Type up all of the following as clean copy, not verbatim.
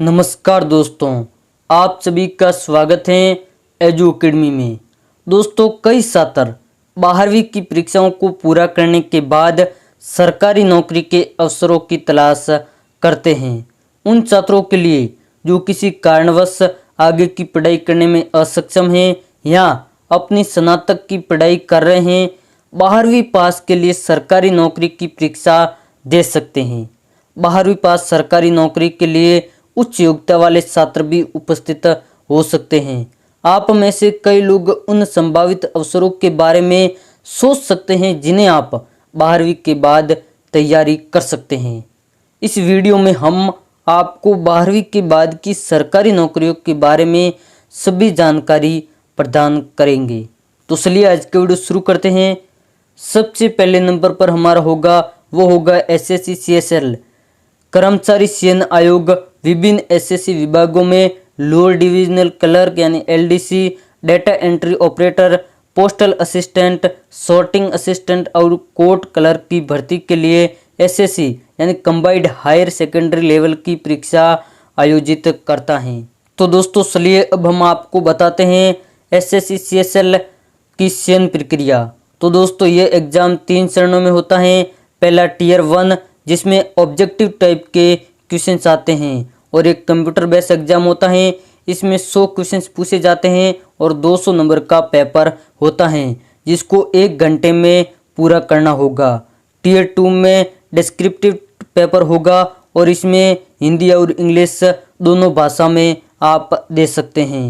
नमस्कार दोस्तों, आप सभी का स्वागत है एजू अकेडमी में। दोस्तों, कई छात्र 12वीं की परीक्षाओं को पूरा करने के बाद सरकारी नौकरी के अवसरों की तलाश करते हैं। उन छात्रों के लिए जो किसी कारणवश आगे की पढ़ाई करने में असक्षम हैं या अपनी स्नातक की पढ़ाई कर रहे हैं, 12वीं पास के लिए सरकारी नौकरी की परीक्षा दे सकते हैं। 12वीं पास सरकारी नौकरी के लिए उच्च योग्यता वाले छात्र भी उपस्थित हो सकते हैं। आप में से कई लोग उन संभावित अवसरों के बारे में सोच सकते हैं जिन्हें आप 12वीं के बाद तैयारी कर सकते हैं। इस वीडियो में हम आपको 12वीं के बाद की सरकारी नौकरियों के बारे में सभी जानकारी प्रदान करेंगे। तो चलिए आज के वीडियो शुरू करते हैं। सबसे पहले नंबर पर हमारा होगा एसएससी सीएसएल कर्मचारी चयन आयोग विभिन्न एसएससी विभागों में लोअर डिविजनल क्लर्क यानी LDC, data entry operator, postal assistant, sorting assistant और कोर्ट क्लर्क की भर्ती के लिए एसएससी यानी कंबाइंड हायर सेकेंडरी लेवल की परीक्षा आयोजित करता है। तो दोस्तों चलिए अब हम आपको बताते हैं एसएससी सीएसएल की चयन प्रक्रिया। तो दोस्तों ये एग्जाम 3 चरणों में होता है। पहला टीयर 1 जिसमें ऑब्जेक्टिव टाइप के क्वेश्चंस आते हैं और एक कंप्यूटर बेस्ड एग्जाम होता है। इसमें 100 क्वेश्चंस पूछे जाते हैं और 200 नंबर का पेपर होता है जिसको 1 घंटे में पूरा करना होगा। टीयर 2 में डिस्क्रिप्टिव पेपर होगा और इसमें हिंदी और इंग्लिश दोनों भाषा में आप दे सकते हैं।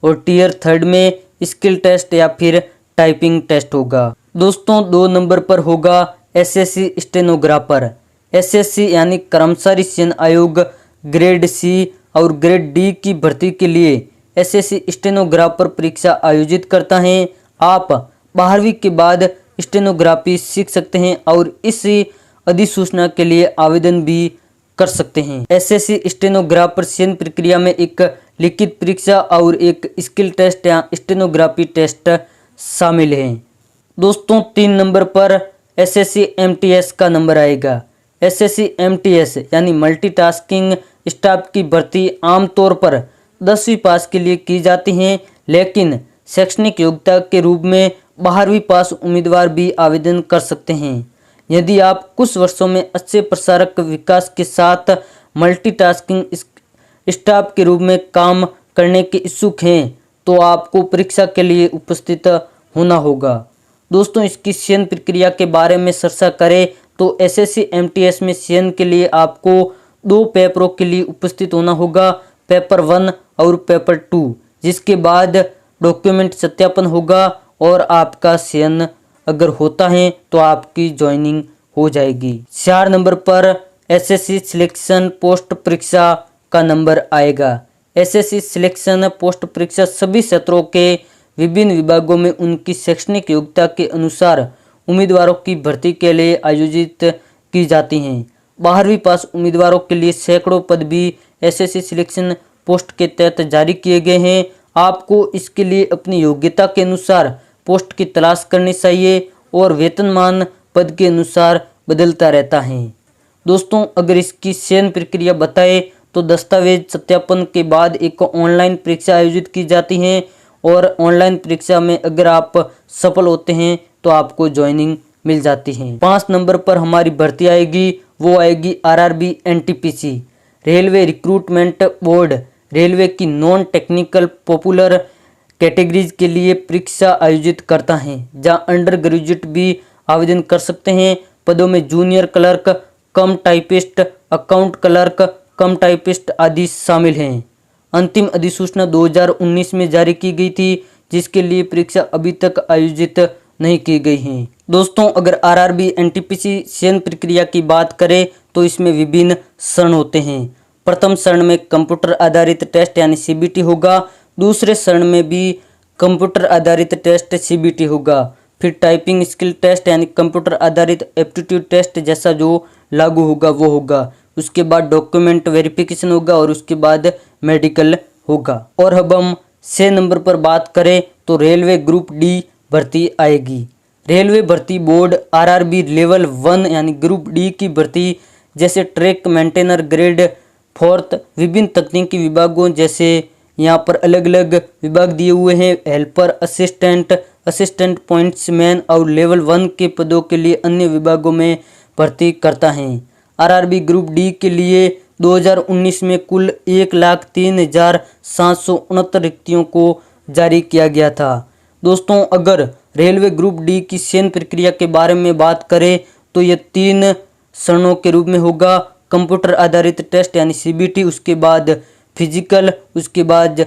और टीयर 3 में स्किल टेस्ट या फिर टाइपिंग टेस्ट होगा। दोस्तों 2 नंबर पर होगा एसएससी स्टेनोग्राफर। एसएससी यानी कर्मचारी चयन आयोग ग्रेड सी और ग्रेड डी की भर्ती के लिए एसएससी स्टेनोग्राफर परीक्षा आयोजित करता है। आप 12वीं के बाद स्टेनोग्राफी सीख सकते हैं और इस अधिसूचना के लिए आवेदन भी कर सकते हैं। एसएससी स्टेनोग्राफर चयन प्रक्रिया में एक लिखित परीक्षा और एक स्किल टेस्ट या स्टेनोग्राफी टेस्ट शामिल है। दोस्तों 3 नंबर पर एसएससी एमटीएस का नंबर आएगा। एसएससी एमटीएस यानी मल्टीटास्किंग स्टाफ की भर्ती आमतौर पर 10वीं पास के लिए की जाती है, लेकिन शैक्षणिक योग्यता के रूप में 12वीं पास उम्मीदवार भी आवेदन कर सकते हैं। यदि आप कुछ वर्षों में अच्छे प्रसारक विकास के साथ मल्टीटास्किंग स्टाफ के रूप में काम करने के इच्छुक हैं तो आपको परीक्षा के लिए उपस्थित होना होगा। दोस्तों इसकी चयन प्रक्रिया के बारे में चर्चा करें तो एसएससी एमटीएस में चयन के लिए आपको 2 पेपरों के लिए उपस्थित होना होगा, पेपर 1 और पेपर 2, जिसके बाद डॉक्यूमेंट सत्यापन होगा और आपका चयन अगर होता है तो आपकी ज्वाइनिंग हो जाएगी। 4 नंबर पर एसएससी सिलेक्शन पोस्ट परीक्षा का नंबर आएगा। एसएससी सिलेक्शन पोस्ट परीक्षा सभी क्षेत्रों के विभिन्न विभागों में उनकी शैक्षणिक योग्यता के अनुसार उम्मीदवारों की भर्ती के लिए आयोजित की जाती हैं। 12वीं पास उम्मीदवारों के लिए सैकड़ों पद भी एसएससी सिलेक्शन पोस्ट के तहत जारी किए गए हैं। आपको इसके लिए अपनी योग्यता के अनुसार पोस्ट की तलाश करनी चाहिए और वेतनमान पद के अनुसार बदलता रहता है। दोस्तों अगर इसकी चयन प्रक्रिया बताएं तो दस्तावेज सत्यापन के बाद एक ऑनलाइन परीक्षा आयोजित की जाती है और ऑनलाइन परीक्षा में अगर आप सफल होते हैं तो आपको ज्वाइनिंग मिल जाती है। 5 नंबर पर हमारी भर्ती आएगी, वो आएगी RRB NTPC railway recruitment board. Railway की नॉन टेक्निकल पॉपुलर कैटेगरीज के लिए परीक्षा आयोजित करता है जहां अंडर ग्रेजुएट भी आवेदन कर सकते हैं। पदों में जूनियर क्लर्क, कम टाइपिस्ट, अकाउंट क्लर्क, कम टाइपिस्ट आदि शामिल हैं। अंतिम अधिसूचना 2019 में जारी की गई थी जिसके लिए परीक्षा अभी तक आयोजित नहीं की गई है। दोस्तों अगर आरआरबी एनटीपीसी चयन प्रक्रिया की बात करें तो इसमें विभिन्न चरण होते हैं। प्रथम चरण में कंप्यूटर आधारित टेस्ट यानी सीबीटी होगा। दूसरे चरण में भी कंप्यूटर आधारित टेस्ट सीबीटी होगा। फिर टाइपिंग स्किल टेस्ट यानी कंप्यूटर आधारित एप्टीट्यूड टेस्ट जैसा जो लागू होगा वो होगा। उसके बाद डॉक्यूमेंट वेरिफिकेशन होगा और उसके बाद मेडिकल होगा। और अब हम 6 नंबर पर बात करें तो रेलवे ग्रुप डी भर्ती आएगी। रेलवे भर्ती बोर्ड आरआरबी लेवल 1 यानी ग्रुप डी की भर्ती जैसे ट्रैक मेंटेनर ग्रेड फोर्थ, विभिन्न तकनीकी विभागों जैसे यहाँ पर अलग अलग विभाग दिए हुए हैं, हेल्पर, असिस्टेंट, असिस्टेंट पॉइंट्समैन और लेवल 1 के पदों के लिए अन्य विभागों में भर्ती करता है। आरआरबी ग्रुप डी के लिए 2019 में कुल 1,03,769 रिक्तियों को जारी किया गया था। दोस्तों अगर रेलवे ग्रुप डी की चयन प्रक्रिया के बारे में बात करें तो यह 3 चरणों के रूप में होगा। कंप्यूटर आधारित टेस्ट यानी सीबीटी, उसके बाद फिजिकल, उसके बाद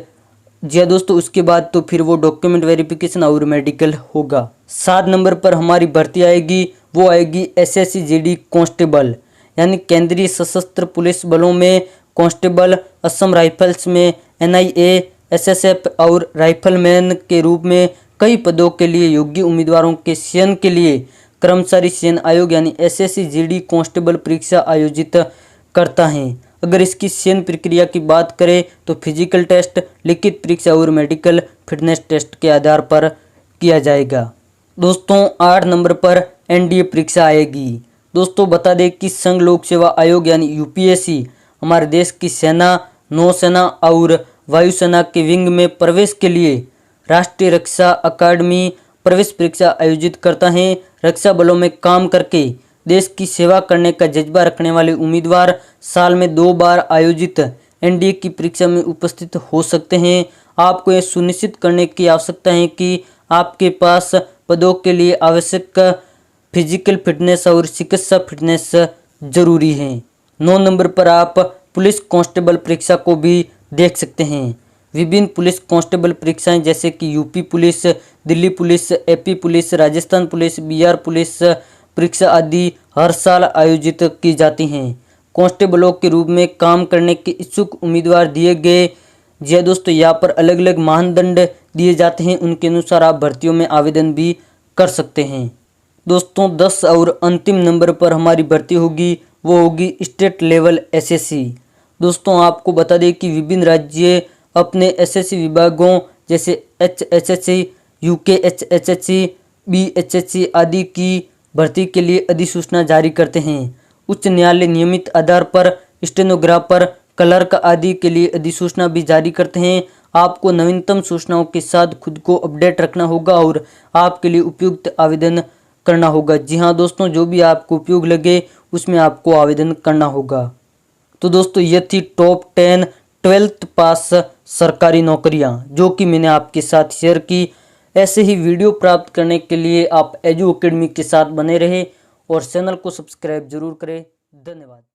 उसके बाद तो फिर वो डॉक्यूमेंट वेरिफिकेशन और मेडिकल होगा। 7 नंबर पर हमारी भर्ती आएगी, वो आएगी एसएससी जीडी कांस्टेबल यानी केंद्रीय सशस्त्र पुलिस बलों में कांस्टेबल, असम राइफल्स में एनआईए, एसएसएफ और राइफलमैन के रूप में कई पदों के लिए योग्य उम्मीदवारों के चयन के लिए कर्मचारी चयन आयोग यानी एसएससी जीडी कांस्टेबल परीक्षा आयोजित करता है। अगर इसकी चयन प्रक्रिया की बात करें तो फिजिकल टेस्ट, लिखित परीक्षा और मेडिकल फिटनेस टेस्ट के आधार पर किया जाएगा। दोस्तों 8 नंबर पर एनडीए परीक्षा आएगी। दोस्तों बता दें कि संघ लोक सेवा आयोग यानी यूपीएससी हमारे देश की सेना, नौसेना और वायुसेना के विंग में प्रवेश के लिए राष्ट्रीय रक्षा अकादमी प्रवेश परीक्षा आयोजित करता है। रक्षा बलों में काम करके देश की सेवा करने का जज्बा रखने वाले उम्मीदवार साल में 2 बार आयोजित एनडीए की परीक्षा में उपस्थित हो सकते हैं। आपको यह सुनिश्चित करने की आवश्यकता है कि आपके पास पदों के लिए आवश्यक फिजिकल फिटनेस और चिकित्सा फिटनेस जरूरी है। 9 नंबर पर आप पुलिस कांस्टेबल परीक्षा को भी देख सकते हैं। विभिन्न पुलिस कांस्टेबल परीक्षाएं जैसे कि UP police, Delhi police, AP police, Rajasthan police, Bihar police परीक्षा आदि हर साल आयोजित की जाती हैं। कांस्टेबलों के रूप में काम करने के इच्छुक उम्मीदवार दिए गए जी दोस्तों यहाँ पर अलग अलग मानदंड दिए जाते हैं, उनके अनुसार आप भर्तियों में आवेदन भी कर सकते हैं। दोस्तों 10 और अंतिम नंबर पर हमारी भर्ती होगी, वो होगी स्टेट लेवल एसएससी। दोस्तों आपको बता दें कि विभिन्न राज्य अपने एसएससी विभागों जैसे एचएसएससी, यूकेएचएससी, बीएचएससी आदि की भर्ती के लिए अधिसूचना जारी करते हैं। उच्च न्यायालय नियमित आधार पर स्टेनोग्राफर, क्लर्क आदि के लिए अधिसूचना भी जारी करते हैं। आपको नवीनतम सूचनाओं के साथ खुद को अपडेट रखना होगा और आपके लिए उपयुक्त आवेदन करना होगा। जी हाँ दोस्तों, जो भी आपको उपयोग लगे उसमें आपको आवेदन करना होगा। तो दोस्तों ये थी टॉप 10 12th पास सरकारी नौकरियां जो कि मैंने आपके साथ शेयर की। ऐसे ही वीडियो प्राप्त करने के लिए आप एजू एकेडमी के साथ बने रहे और चैनल को सब्सक्राइब जरूर करें। धन्यवाद।